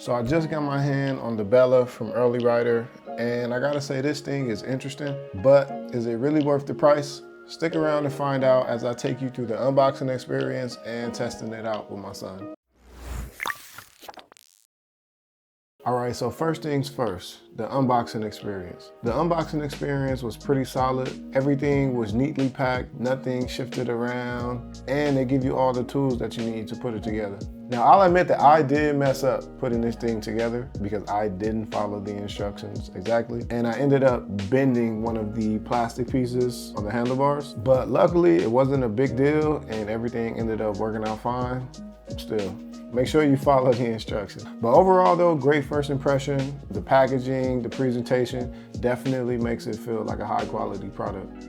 So I just got my hand on the Bella from Early Rider, and I gotta say this thing is interesting, but is it really worth the price? Stick around to find out as I take you through the unboxing experience and testing it out with my son. All right, so first things first, the unboxing experience. The unboxing experience was pretty solid. Everything was neatly packed, nothing shifted around, and they give you all the tools that you need to put it together. Now, I'll admit that I did mess up putting this thing together because I didn't follow the instructions exactly, and I ended up bending one of the plastic pieces on the handlebars, but luckily it wasn't a big deal and everything ended up working out fine. Still, make sure you follow the instructions. But overall though, great first impression. The packaging, the presentation definitely makes it feel like a high quality product.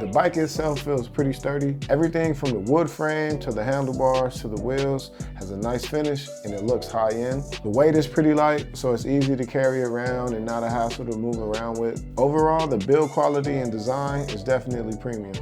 The bike itself feels pretty sturdy. Everything from the wood frame to the handlebars to the wheels has a nice finish and it looks high end. The weight is pretty light, so it's easy to carry around and not a hassle to move around with. Overall, the build quality and design is definitely premium.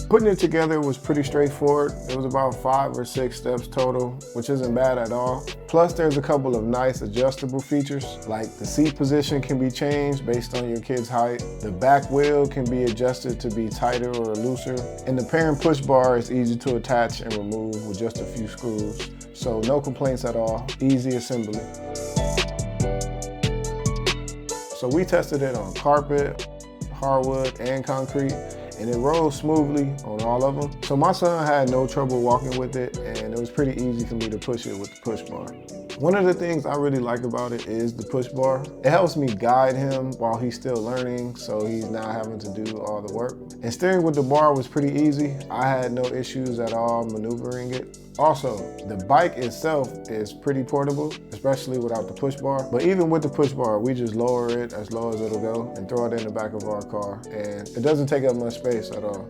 Putting it together was pretty straightforward. It was about 5 or 6 steps total, which isn't bad at all. Plus, there's a couple of nice adjustable features, like the seat position can be changed based on your kid's height. The back wheel can be adjusted to be tighter or looser. And the parent push bar is easy to attach and remove with just a few screws. So no complaints at all, easy assembly. So we tested it on carpet, hardwood, and concrete, and it rolls smoothly on all of them. So my son had no trouble walking with it, and it was pretty easy for me to push it with the push bar. One of the things I really like about it is the push bar. It helps me guide him while he's still learning, so he's not having to do all the work. And steering with the bar was pretty easy. I had no issues at all maneuvering it. Also, the bike itself is pretty portable, especially without the push bar. But even with the push bar, we just lower it as low as it'll go and throw it in the back of our car. And it doesn't take up much space at all.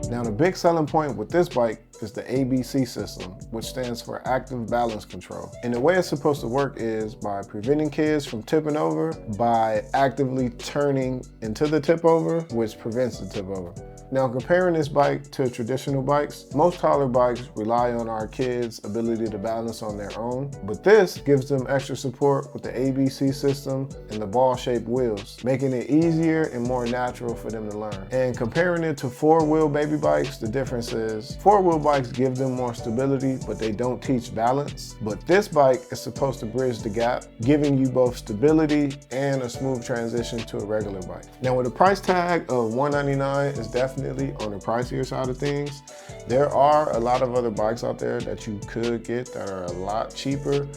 Now, the big selling point with this bike is the ABC system, which stands for Active Balance Control. And the way it's supposed to work is by preventing kids from tipping over by actively turning into the tip over, which prevents the tip over. Now, comparing this bike to traditional bikes, most toddler bikes rely on our kids' ability to balance on their own, but this gives them extra support with the ABC system and the ball-shaped wheels, making it easier and more natural for them to learn. And comparing it to four-wheel baby bikes, the difference is four-wheel bikes give them more stability, but they don't teach balance. But this bike is supposed to bridge the gap, giving you both stability and a smooth transition to a regular bike. Now, with a price tag of $199, it's definitely on the pricier side of things. There are a lot of other bikes out there that you could get that are a lot cheaper,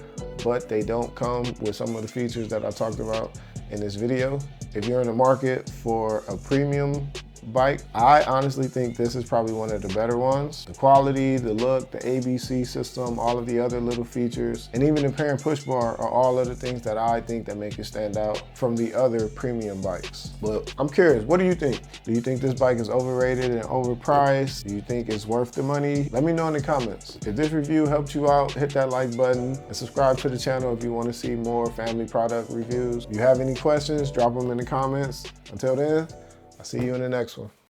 but they don't come with some of the features that I talked about in this video. If you're in the market for a premium bike, I honestly think this is probably one of the better ones. The quality, the look, the ABC system, all of the other little features, and even the parent push bar are all other things that I think that make it stand out from the other premium bikes. But I'm curious, what do you think? Do you think this bike is overrated and overpriced? Do you think it's worth the money? Let me know in the comments. If this review helped you out, hit that like button and subscribe to the channel if you want to see more family product reviews. If you have any questions, drop them in the comments. Until then, I'll see you in the next one.